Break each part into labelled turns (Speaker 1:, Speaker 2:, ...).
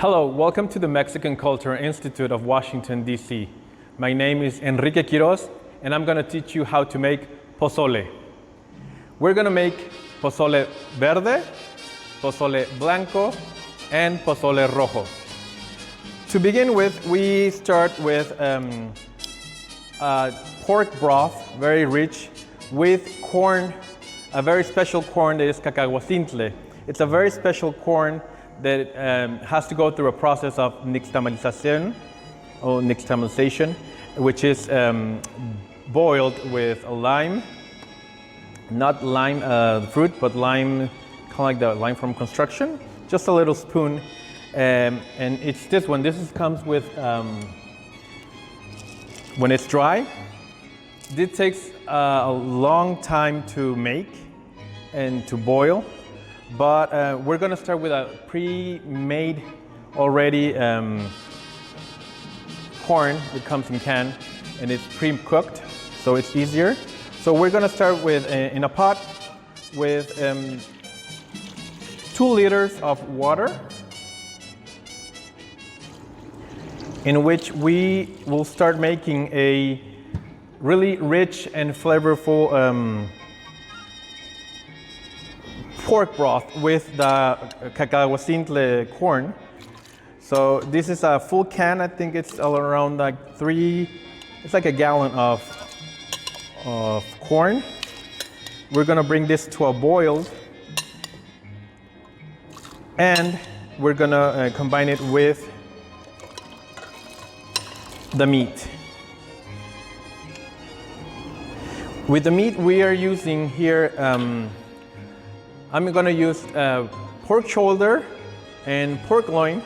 Speaker 1: Hello, welcome to the Mexican Cultural Institute of Washington, D.C. My name is Enrique Quiroz, and I'm going to teach you how to make pozole. We're going to make pozole verde, pozole blanco, and pozole rojo. To begin with, we start with pork broth, very rich, with corn, a very special corn that is cacahuazintle. It's a very special corn that has to go through a process of nixtamalización, or nixtamalization, which is boiled with lime, not lime fruit, but lime, kind of like the lime from construction, just a little spoon. And it's this one. This comes with, when it's dry, it takes a long time to make and to boil. But we're going to start with a pre-made already corn that comes in can, and it's pre-cooked, so it's easier. So we're going to start with in a pot with 2 liters of water, in which we will start making a really rich and flavorful pork broth with the cacahuazintle corn. So this is a full can. I think it's all around like it's like a gallon of corn. We're gonna bring this to a boil, and we're gonna combine it with the meat. With the meat we are using here, I'm going to use pork shoulder and pork loin,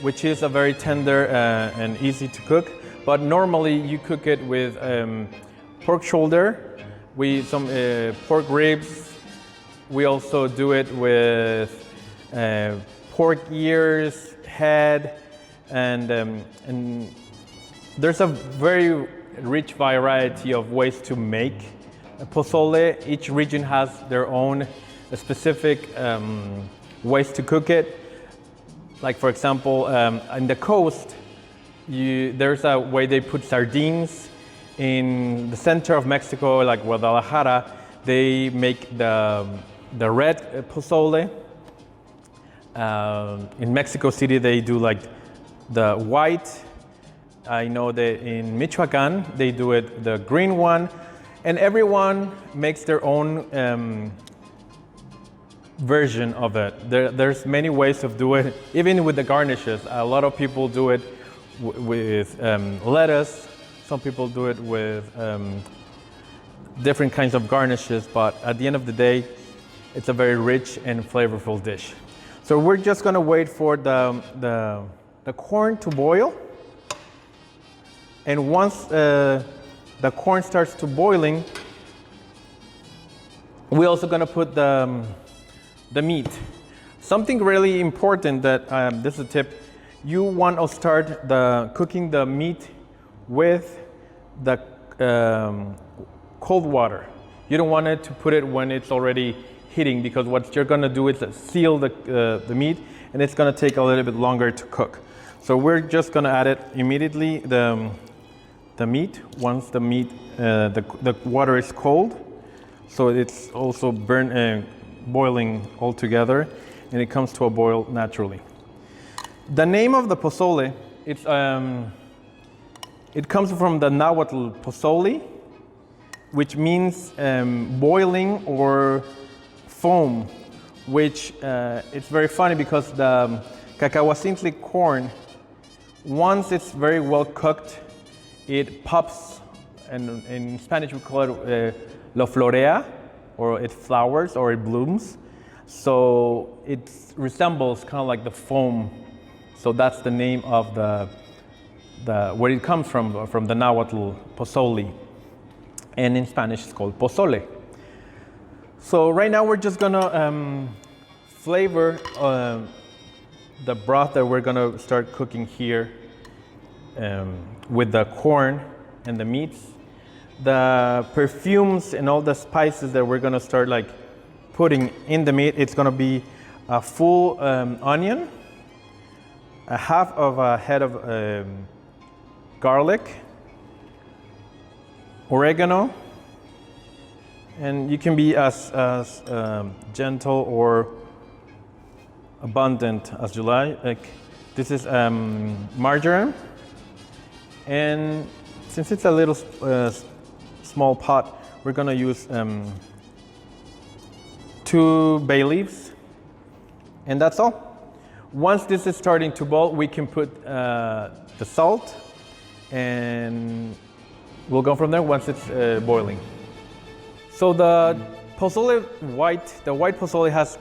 Speaker 1: which is a very tender and easy to cook. But normally you cook it with pork shoulder, some pork ribs. We also do it with pork ears, head, and there's a very rich variety of ways to make pozole. Each region has their own specific ways to cook it. Like for example, in the coast, there's a way they put sardines. In the center of Mexico, like Guadalajara, they make the red pozole. In Mexico City, they do like the white. I know that in Michoacan, they do it the green one. And everyone makes their own version of it. There's many ways of doing it, even with the garnishes. A lot of people do it with lettuce. Some people do it with different kinds of garnishes, but at the end of the day, it's a very rich and flavorful dish. So we're just gonna wait for the corn to boil. And once the corn starts to boiling, we're also gonna put the meat. Something really important that, this is a tip, you want to start cooking the meat with the cold water. You don't want it to put it when it's already heating, because what you're gonna do is seal the meat, and it's gonna take a little bit longer to cook. So we're just gonna add it immediately, the meat, once the meat, the water is cold. So it's also boiling all together, and it comes to a boil naturally. The name of the pozole, it comes from the Nahuatl pozole, which means boiling or foam, which it's very funny because the cacahuazintle corn, once it's very well cooked, it pops, and in Spanish we call it lo florea, or it flowers or it blooms. So it resembles kind of like the foam. So that's the name of where it comes from the Nahuatl pozole. And in Spanish it's called pozole. So right now we're just gonna flavor the broth that we're gonna start cooking here with the corn and the meats. The perfumes and all the spices that we're gonna start like putting in the meat, it's gonna be a full onion, a half of a head of garlic, oregano, and you can be as gentle or abundant as you like. This is marjoram, and since it's a little small pot, we're gonna use 2 bay leaves, and that's all. Once this is starting to boil, we can put the salt, and we'll go from there once it's boiling. So the white pozole has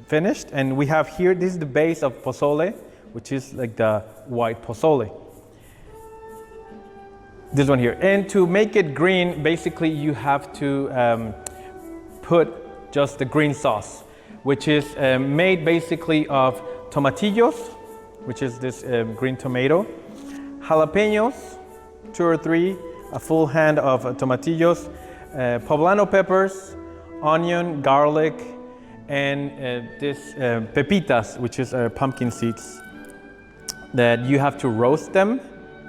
Speaker 1: finished, and we have here, this is the base of pozole, which is like the white pozole. This one here. And to make it green, basically you have to put just the green sauce, which is made basically of tomatillos, which is this green tomato, jalapeños, 2 or 3, a full hand of tomatillos, poblano peppers, onion, garlic, and this pepitas, which is pumpkin seeds, that you have to roast them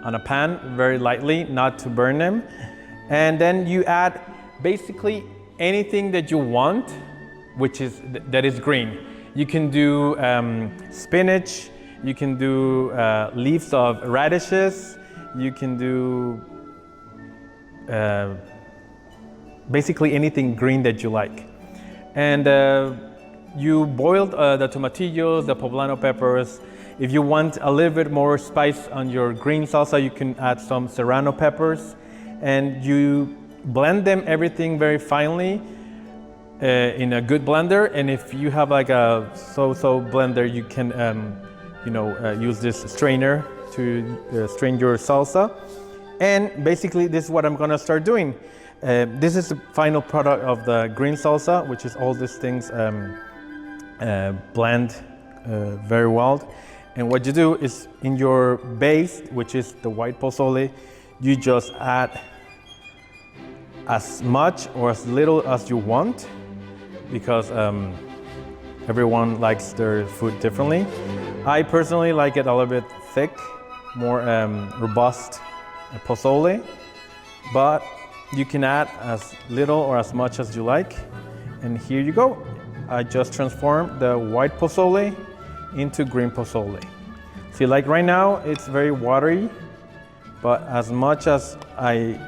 Speaker 1: on a pan very lightly, not to burn them. And then you add basically anything that you want, that is green. You can do spinach, you can do leaves of radishes, you can do basically anything green that you like. And you boiled the tomatillos, the poblano peppers. If you want a little bit more spice on your green salsa, you can add some serrano peppers, and you blend them everything very finely in a good blender. And if you have like a so-so blender, you can use this strainer to strain your salsa. And basically this is what I'm gonna start doing. This is the final product of the green salsa, which is all these things blend very well. And what you do is, in your base, which is the white pozole, you just add as much or as little as you want, because everyone likes their food differently. I personally like it a little bit thick, more robust pozole, but you can add as little or as much as you like. And here you go. I just transformed the white pozole into green pozole. See, like right now, it's very watery, but as much as I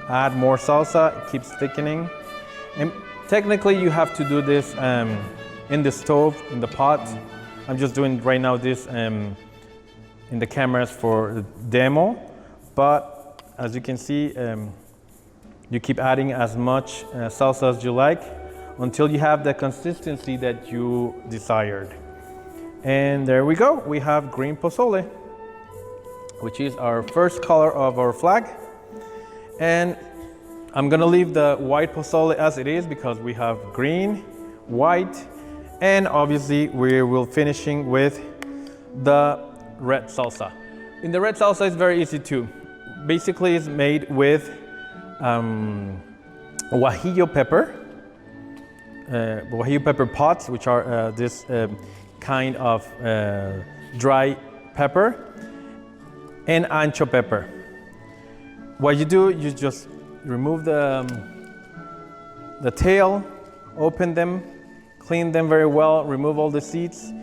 Speaker 1: add more salsa, it keeps thickening. And technically, you have to do this in the stove, in the pot. I'm just doing right now this in the cameras for demo, but as you can see, you keep adding as much salsa as you like until you have the consistency that you desired. And there we go, we have green pozole, which is our first color of our flag. And I'm gonna leave the white pozole as it is because we have green, white, and obviously we will finishing with the red salsa. In the red salsa, it's very easy too. Basically, it's made with guajillo pepper, guajillo pepper pots, which are this kind of dry pepper, and ancho pepper. What you do, you just remove the tail, open them, clean them very well, remove all the seeds,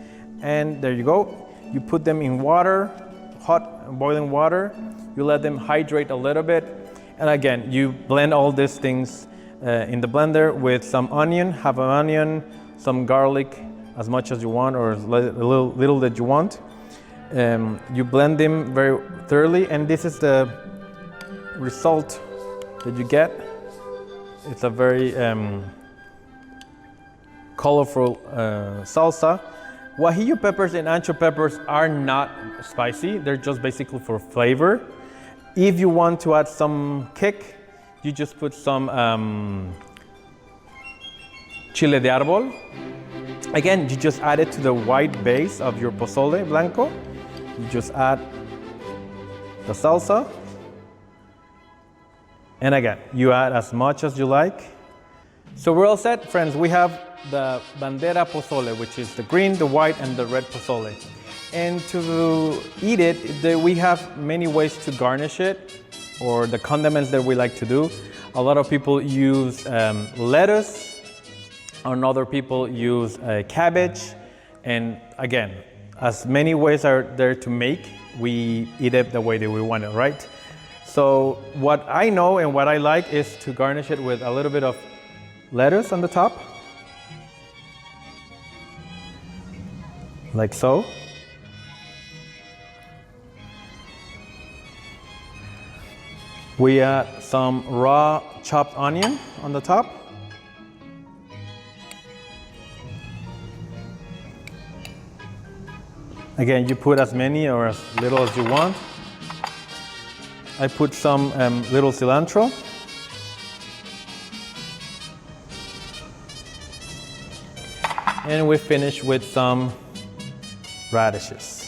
Speaker 1: and there you go. You put them in water, hot boiling water. You let them hydrate a little bit, and again, you blend all these things in the blender with some onion, half an onion, some garlic, as much as you want, or a little that you want. You blend them very thoroughly, and this is the result that you get. It's a very colorful salsa. Guajillo peppers and ancho peppers are not spicy. They're just basically for flavor. If you want to add some kick, you just put some chile de árbol. Again, you just add it to the white base of your pozole blanco. You just add the salsa. And again, you add as much as you like. So we're all set, friends. We have the bandera pozole, which is the green, the white, and the red pozole. And to eat it, we have many ways to garnish it, or the condiments that we like to do. A lot of people use lettuce, and other people use cabbage. And again, as many ways are there to make, we eat it the way that we want it, right? So what I know and what I like is to garnish it with a little bit of lettuce on the top, like so. We add some raw chopped onion on the top. Again, you put as many or as little as you want. I put some little cilantro. And we finish with some radishes.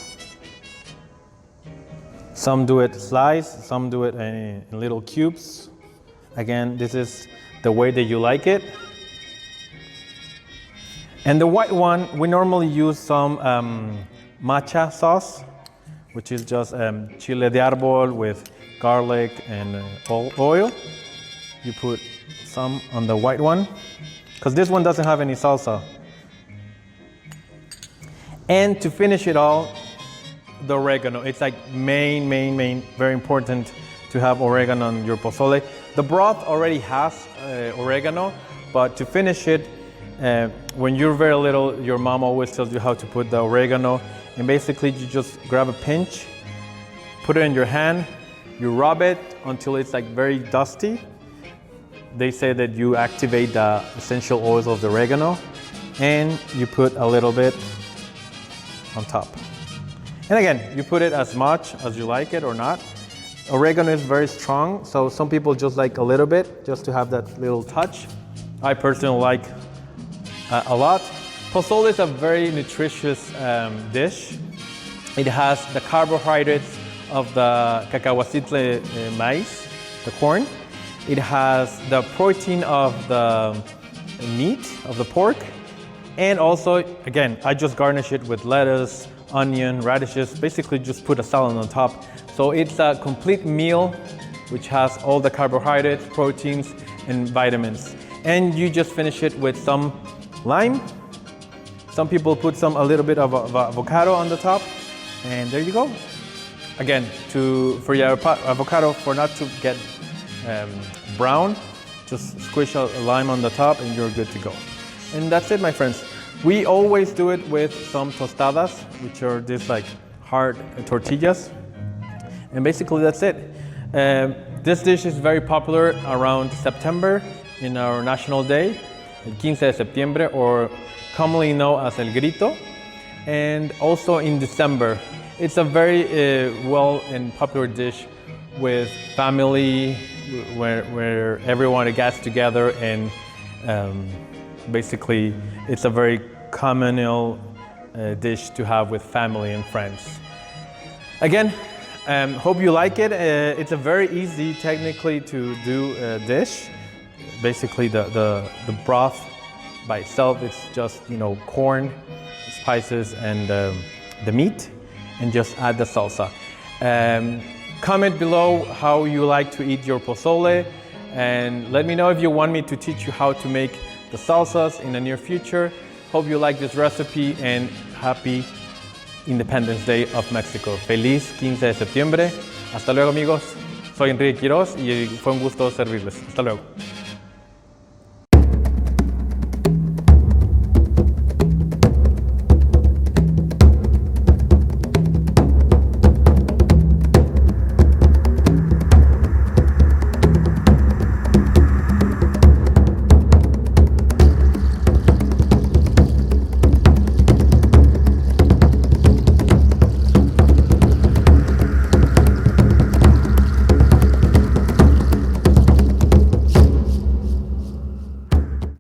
Speaker 1: Some do it sliced, some do it in little cubes. Again, this is the way that you like it. And the white one, we normally use some matcha sauce, which is just chile de árbol with garlic and oil. You put some on the white one, because this one doesn't have any salsa. And to finish it all, the oregano. It's like main, very important to have oregano on your pozole. The broth already has oregano, but to finish it, when you're very little, your mom always tells you how to put the oregano. And basically you just grab a pinch, put it in your hand, you rub it until it's like very dusty. They say that you activate the essential oils of the oregano, and you put a little bit on top. And again, you put it as much as you like it or not. Oregano is very strong, so some people just like a little bit, just to have that little touch. I personally like a lot. Pozole is a very nutritious dish. It has the carbohydrates of the cacahuazintle maize, the corn. It has the protein of the meat, of the pork. And also, again, I just garnish it with lettuce, onion, radishes, basically just put a salad on top. So it's a complete meal which has all the carbohydrates, proteins, and vitamins. And you just finish it with some lime. Some people put a little bit of avocado on the top, and there you go. Again, for your avocado not to get brown, just squish a lime on the top and you're good to go. And that's it, my friends. We always do it with some tostadas, which are these like hard tortillas. And basically that's it. This dish is very popular around September in our national day, el 15 de septiembre, or commonly known as el grito. And also in December. It's a very well and popular dish with family, where everyone gets together, and basically it's a very communal dish to have with family and friends. Again, hope you like it. It's a very easy technically to do dish. Basically the broth by itself, it's just, corn, spices, and the meat, and just add the salsa. Comment below how you like to eat your pozole, and let me know if you want me to teach you how to make the salsas in the near future. Hope you like this recipe, and happy Independence Day of Mexico. Feliz 15 de septiembre. Hasta luego, amigos. Soy Enrique Quiroz y fue un gusto servirles. Hasta luego.